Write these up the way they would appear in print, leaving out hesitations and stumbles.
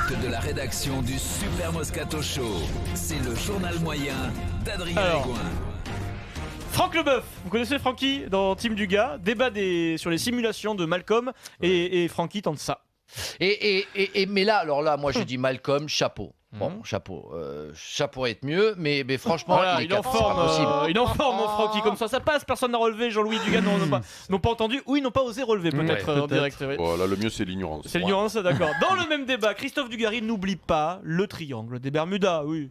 direct de la rédaction du Super Moscato Show, c'est le journal moyen d'Adrien Egoin. Franck Leboeuf, vous connaissez Francky dans Team Dugas, débat sur les simulations de Malcolm et Francky tente ça. Mais là, alors là, moi j'ai dit Malcolm, chapeau. Bon, chapeau. Ça pourrait être mieux, mais franchement, voilà, il est en forme. Il est en forme, mon Francky, comme ça passe. Personne n'a relevé. Jean-Louis Dugas n'ont pas entendu, ou ils n'ont pas osé relever, peut-être en direct. Ouais. Bon, là, le mieux, c'est l'ignorance. C'est l'ignorance, d'accord. Dans le même débat, Christophe Dugarry n'oublie pas le triangle des Bermudas, oui.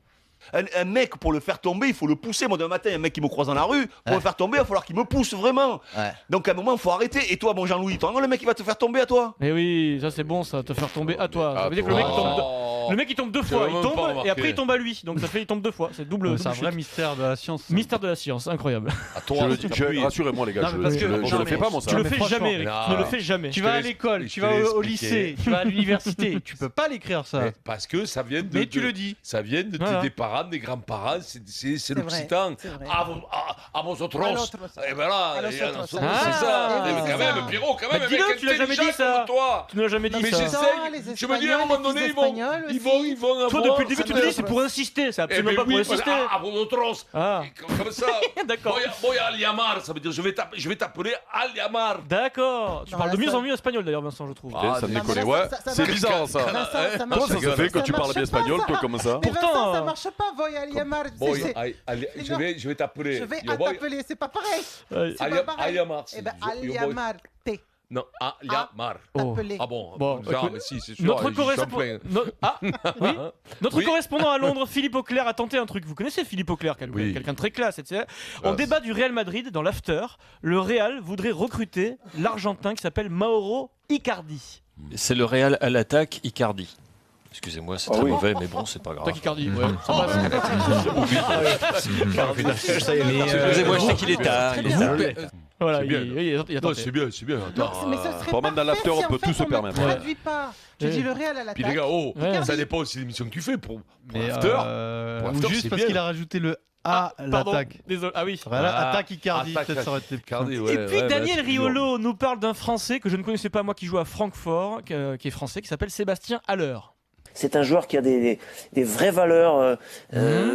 Un mec, pour le faire tomber, il faut le pousser. Moi, d'un matin, un mec qui me croise dans la rue, pour le faire tomber, il va falloir qu'il me pousse vraiment. Donc, à un moment, il faut arrêter. Et toi, bon Jean-Louis, toi, le mec, il va te faire tomber à toi. Eh oui, ça c'est bon, ça, te faire tomber à toi. Ça veut dire que le mec il tombe deux fois, il tombe et après il tombe à lui. Donc ça fait il tombe deux fois. C'est double. C'est un vrai mystère de la science. Mystère de la science, incroyable. Rassurez-moi, les gars, je le fais pas, moi, ça. Tu le fais jamais, Eric. Tu ne le fais jamais. Tu vas à l'école, tu vas au lycée, tu vas à l'université. Tu peux pas l'écrire ça. Parce que ça vient de. Mais tu le dis. Ça vient des parents, des grands-parents. C'est l'occitan. À vos autres. Et ben là, c'est ça. Quand même, Pierrot, quand même. Dis-le, tu l'as jamais dit ça. Tu ne l'as jamais dit ça. Mais j'essaye. Je me dis à un moment donné, ils vont avoir. Toi, depuis le début, tu me dis c'est pour insister. C'est absolument pas pour insister. À vos autres. Comme ça. D'accord. Boya Aliamar, ça veut dire je vais t'appeler Aliamar. D'accord. Tu parles de mieux en mieux espagnol d'ailleurs, Vincent, je trouve. Ça me déconne, ouais. C'est bizarre ça. Comment ça se fait quand tu parles bien espagnol, toi, comme ça? Pourtant, ça marche pas, Boya Aliamar. Je vais t'appeler. Je vais t'appeler, c'est pas pareil. Aliamar. Eh ben, Aliamar. Non, Aliamar. Ah bon, mais si, c'est sûr. Notre correspondant à Londres, Philippe Auclair, a tenté un truc. Vous connaissez Philippe Auclair, quelqu'un de très classe, etc. En débat du Real Madrid, dans l'after, le Real voudrait recruter l'Argentin qui s'appelle Mauro Icardi. C'est le Real à l'attaque, Icardi. Excusez-moi, c'est très mauvais, mais bon, c'est pas grave. Toi, Icardi, ouais. Excusez-moi, je sais qu'il est tard. Voilà, c'est bien. Pendant dans l'after, on peut tout se permettre. Ne traduis pas. Tu dis le Real à l'attaque. Puis les gars, ça dépend aussi de l'émission que tu fais pour l'after. Ou juste parce qu'il a rajouté le A à l'attaque. Désolé. Ah oui. Voilà, attaque Icardi, peut-être ça aurait été Icardi, Et puis Daniel Riolo nous parle d'un Français que je ne connaissais pas, moi, qui joue à Francfort, qui est français, qui s'appelle Sébastien Haller. C'est un joueur qui a des vraies valeurs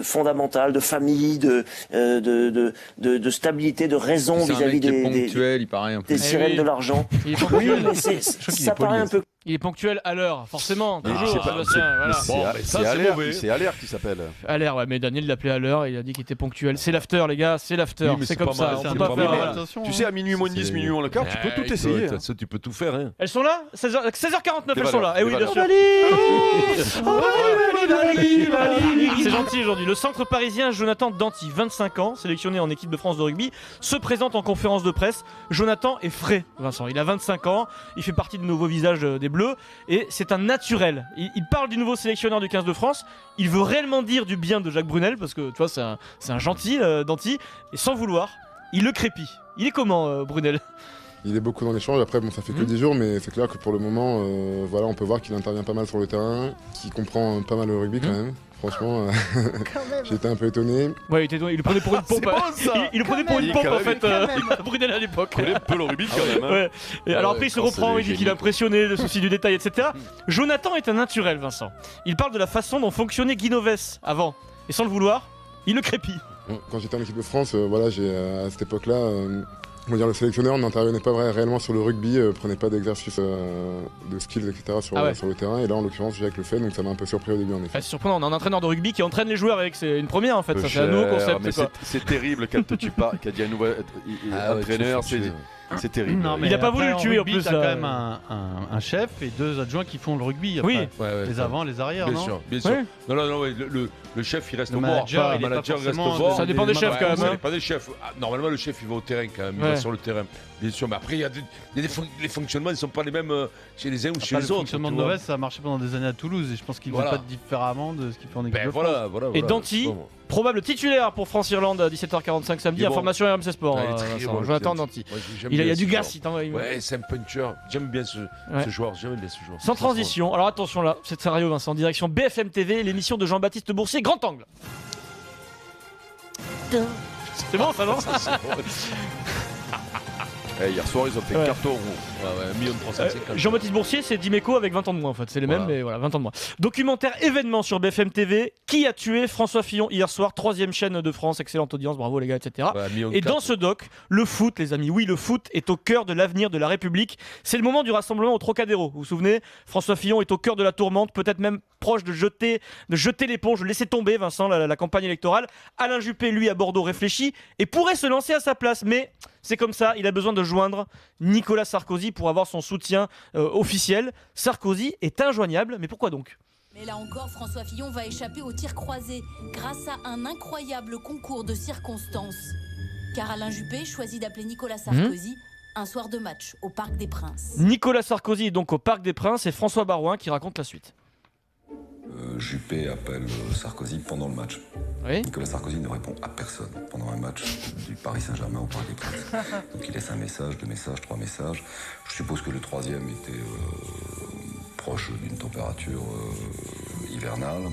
fondamentales, de famille, de stabilité, de raison vis-à-vis des sirènes de l'argent. Oui, mais ça paraît un peu... Il est ponctuel à l'heure, forcément. Toujours, C'est Aller qui s'appelle. Aller, ouais, mais Daniel l'appelait à l'heure, il a dit qu'il était ponctuel. C'est l'after, les gars, c'est l'after. C'est comme ça. Tu sais, à minuit moins 10, minuit moins le quart, tu peux tout essayer. Tu peux tout faire. Elles sont là 16h49, elles sont là. Eh oui, bien sûr. C'est gentil aujourd'hui. Le centre parisien Jonathan Danty, 25 ans, sélectionné en équipe de France de rugby, se présente en conférence de presse. Jonathan est frais, Vincent. Il a 25 ans, il fait partie du nouveau visage des Bleus et c'est un naturel. Il parle du nouveau sélectionneur du 15 de France. Il veut réellement dire du bien de Jacques Brunel parce que tu vois, c'est un gentil Danty et sans vouloir, il le crépit. Il est comment, Brunel ? Il est beaucoup dans l'échange, après bon, ça fait que 10 jours, mais c'est clair que pour le moment, voilà, on peut voir qu'il intervient pas mal sur le terrain, qu'il comprend pas mal le rugby quand même. Franchement, j'ai été un peu étonné. Ouais, il le prenait pour une pompe. Il le prenait pour une pompe en fait, Brunel à l'époque. Il connaît un peu le rugby quand même. Ouais. Et alors après il se reprend, il dit qu'il est impressionné, le souci du détail, etc. Jonathan est un naturel, Vincent. Il parle de la façon dont fonctionnait Guinoves avant, et sans le vouloir, il le crépit. Quand j'étais en équipe de France, voilà, à cette époque-là, le sélectionneur n'intervenait pas réellement sur le rugby, prenait pas d'exercices de skills, etc. sur le terrain. Et là, en l'occurrence, Jacques le fait, donc ça m'a un peu surpris au début, en effet. C'est surprenant, on a un entraîneur de rugby qui entraîne les joueurs avec, c'est une première en fait, ça c'est un nouveau concept. C'est terrible quand tu pars, quand il y a un nouveau entraîneur, c'est terrible. Non, il a pas voulu le tuer en plus. Il a quand même un chef et deux adjoints qui font le rugby. Après. Oui, les avant, les arrières, bien sûr. Non, le chef il reste au bord. Le manager reste au bord. Ça dépend des chefs quand même. Ça dépend des chefs. Normalement, le chef il va au terrain quand même, il va sur le terrain. Bien sûr, mais après les fonctionnements ils sont pas les mêmes chez les uns ou chez les autres. Le fonctionnement de Novès, ça a marché pendant des années à Toulouse et je pense qu'il ne fait pas différemment de ce qu'il fait en équipe de France. Et Danty, probable titulaire pour France-Irlande à 17h45 samedi, information RMC Sport. Jonathan Danty. Il y a du gars. Ouais, c'est un puncher. J'aime bien ce joueur. Sans transition. Alors attention là, c'est sérieux Vincent. Direction BFM TV, l'émission de Jean-Baptiste Boursier, Grand Angle. C'est bon ça non? Hier soir ils ont fait carton rouge. Jean-Baptiste Boursier, c'est Dimeco avec 20 ans de moins en fait. C'est les mêmes, mais voilà, 20 ans de moins. Documentaire événement sur BFM TV. Qui a tué François Fillon hier soir? 3e chaîne de France, excellente audience, bravo les gars, etc. Et dans ce doc, le foot, les amis, oui, le foot est au cœur de l'avenir de la République. C'est le moment du rassemblement au Trocadéro. Vous vous souvenez? François Fillon est au cœur de la tourmente, peut-être même proche de jeter l'éponge, de laisser tomber, Vincent, la campagne électorale. Alain Juppé, lui, à Bordeaux, réfléchit et pourrait se lancer à sa place. Mais c'est comme ça, il a besoin de joindre Nicolas Sarkozy pour avoir son soutien officiel. Sarkozy est injoignable, mais pourquoi donc? Mais là encore, François Fillon va échapper au tir croisé grâce à un incroyable concours de circonstances. Car Alain Juppé choisit d'appeler Nicolas Sarkozy un soir de match au Parc des Princes. Nicolas Sarkozy est donc au Parc des Princes et François Barouin qui raconte la suite. Juppé appelle Sarkozy pendant le match. Oui. Nicolas Sarkozy ne répond à personne pendant un match du Paris Saint-Germain au Parc des Princes. Donc il laisse un message, 2 messages, 3 messages. Je suppose que le 3e était proche d'une température hivernale.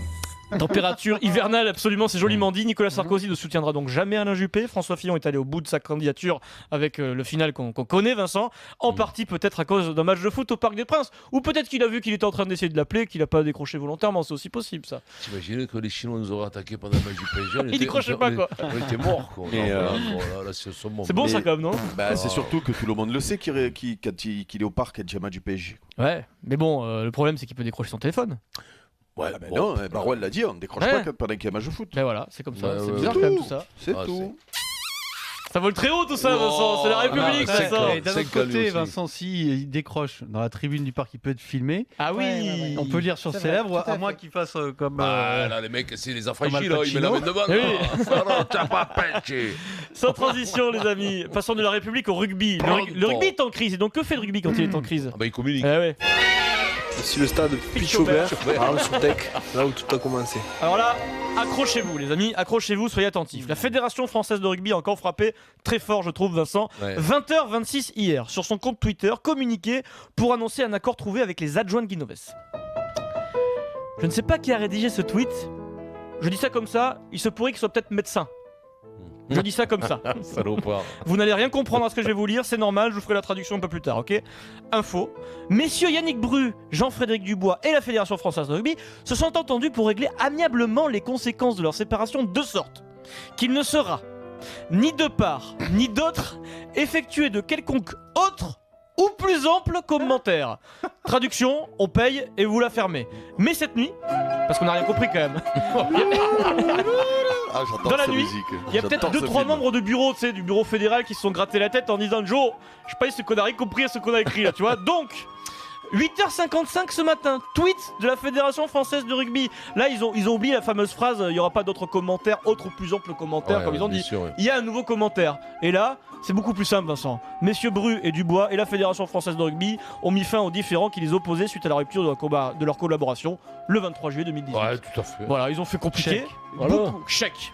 Température hivernale, absolument, c'est joliment dit. Nicolas Sarkozy ne soutiendra donc jamais Alain Juppé. François Fillon est allé au bout de sa candidature avec le final qu'on connaît, Vincent. En partie peut-être à cause d'un match de foot au Parc des Princes. Ou peut-être qu'il a vu qu'il était en train d'essayer de l'appeler, qu'il n'a pas décroché volontairement, c'est aussi possible ça. T'imagines que les Chinois nous auraient attaqué pendant le match du PSG? Il décrochait pas quoi. On était morts quoi. C'est bon ça quand même, non? C'est surtout que tout le monde le sait qu'il est au parc avec le match du PSG. Ouais, mais bon, le problème c'est qu'il peut décrocher son téléphone. Ouais, non, Barouin l'a dit, on ne décroche pas pendant qu'il y a un match de foot. Mais voilà, c'est comme ça, c'est bizarre quand même tout ça. C'est tout. Ça vole très haut tout ça, Vincent, c'est la République, Vincent. D'un autre côté, Vincent, s'il décroche dans la tribune du parc, il peut être filmé. Ah oui, on peut lire sur ses lèvres, à moins qu'il fasse comme. Là, les mecs, c'est les affranchis, là, ils mettent la main devant. Oui. T'as pas pêché. Sans transition, les amis, passons de la République au rugby. Le rugby est en crise, et donc que fait le rugby quand il est en crise? Il communique. Ouais. Ici le stade Pichobert, à Soutec, là où tout a commencé. Alors là, accrochez-vous les amis, accrochez-vous, soyez attentifs. La Fédération Française de Rugby a encore frappé très fort, je trouve, Vincent. 20h26 hier, sur son compte Twitter, communiqué pour annoncer un accord trouvé avec les adjoints de Guinoves. Je ne sais pas qui a rédigé ce tweet, je dis ça comme ça, il se pourrait qu'il soit peut-être médecin. Je dis ça comme ça. Vous n'allez rien comprendre à ce que je vais vous lire, c'est normal, je vous ferai la traduction un peu plus tard, ok? Info. Messieurs Yannick Bru, Jean-Frédéric Dubois et la Fédération Française de Rugby se sont entendus pour régler amiablement les conséquences de leur séparation de sorte qu'il ne sera ni de part, ni d'autre effectué de quelconque autre ou plus ample commentaire. Traduction, on paye et vous la fermez. Mais cette nuit, parce qu'on n'a rien compris quand même. Dans la nuit, il y a peut-être 2-3 membres de bureau, tu sais, du bureau fédéral qui se sont grattés la tête en disant Joe, je sais pas ce qu'on a compris à ce qu'on a écrit là, tu vois. Donc, 8h55 ce matin, tweet de la Fédération Française de Rugby. Là, ils ont oublié la fameuse phrase il n'y aura pas d'autres commentaires, autres ou plus amples commentaires, comme ils ont dit. Il y a un nouveau commentaire. Et là, c'est beaucoup plus simple, Vincent. Messieurs Bru et Dubois et la Fédération Française de Rugby ont mis fin aux différends qui les opposaient suite à la rupture de leur collaboration le 23 juillet 2018. Ouais, tout à fait. Voilà, ils ont fait compliqué. Chèque.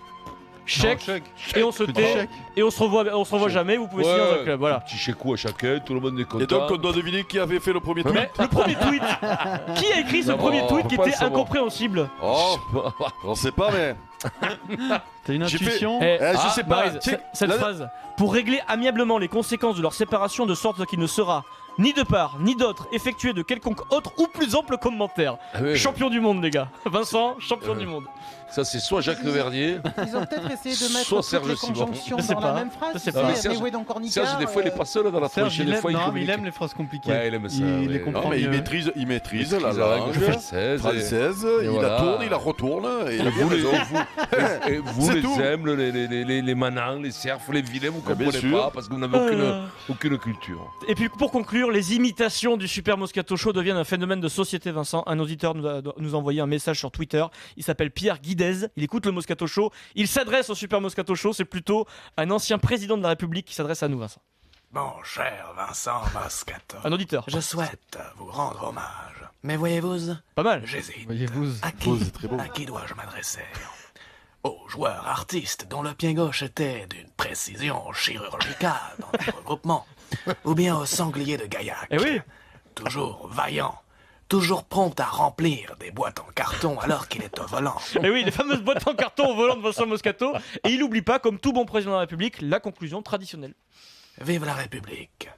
Et on se tait chèque. Et on se revoit jamais. Vous pouvez signer dans un club. Voilà. Petit chèque à chacun, tout le monde est content. Et donc on doit deviner qui avait fait le premier tweet. Mais le premier tweet. Qui a écrit ce premier tweet qui était incompréhensible? Oh, on sait pas mais. T'as une intuition? Je sais pas. Cette phrase. Pour régler amiablement les conséquences de leur séparation de sorte qu'il ne sera ni de part, ni d'autre, effectué de quelconque autre ou plus ample commentaire. Champion du monde, les gars. Vincent, champion du monde. Ça, c'est soit Jacques Le Verdier, Ils ont peut-être essayé de mettre soit toutes Serge les Simon. conjonctions Je sais dans pas. la même phrase. Je sais Tu pas. sais, mais oui, donc Ornicard, Serge, des fois, il est pas seul dans la tranchée. Des fois, il aime les phrases compliquées. Ouais, il aime ça. Il les ouais. comprend Non, mais il mieux. maîtrise la langue française. Il la tourne, il la retourne. Et il a bien raison. Et vous, C'est les tout. Zèmes, les Manants, les Cerfs, les Vilains, vous Bien comprenez sûr. pas parce que vous n'avez aucune culture. Et puis pour conclure, les imitations du Super Moscato Show deviennent un phénomène de société, Vincent. Un auditeur nous a envoyé un message sur Twitter. Il s'appelle Pierre Guidez. Il écoute le Moscato Show. Il s'adresse au Super Moscato Show. C'est plutôt un ancien président de la République qui s'adresse à nous, Vincent. Mon cher Vincent Moscato, Un auditeur. je souhaite vous rendre hommage. Mais voyez-vous, Pas mal. j'hésite. Voyez-vous. À qui dois-je m'adresser? Au joueur artiste dont le pied gauche était d'une précision chirurgicale dans le regroupement, ou bien au sanglier de Gaillac, Eh oui. toujours vaillant, toujours prompt à remplir des boîtes en carton alors qu'il est au volant. Et oui, les fameuses boîtes en carton au volant de Vincent Moscato. Et il n'oublie pas, comme tout bon président de la République, la conclusion traditionnelle. Vive la République!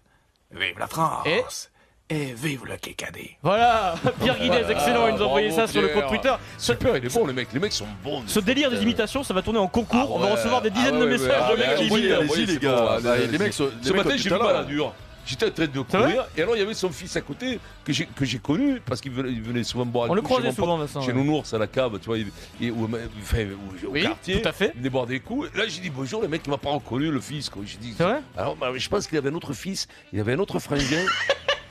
Vive la France. Et vive le Kikadi. Voilà, Pierre Guidez, excellent, il nous a envoyé ça sur le compte Twitter. Super, il est bon, les mecs sont bons. Ce délire des imitations, ça va tourner en concours. On va recevoir des dizaines de messages de mecs qui imitent. Allez-y, les gars. Les mecs, ce matin, j'ai vu Balladur. J'étais en train de courir, et alors il y avait son fils à côté que j'ai connu parce qu'il venait souvent boire. On le croisait souvent, Vincent. Chez Nounours à la cave, tu vois, au quartier. Tout à fait. Il venait boire des coups. Et là, j'ai dit bonjour, le mec, il m'a pas reconnu, le fils. J'ai dit. C'est vrai. Alors, je pense qu'il avait un autre fils, il avait un autre frangin.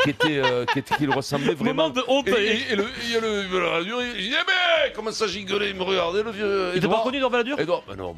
qui le ressemblait vraiment. Moment de honte. Et le Balladur, il dit mais comment ça gigoler, il me regardait le vieux. Il t'a pas reconnu dans Balladur? Edouard, non,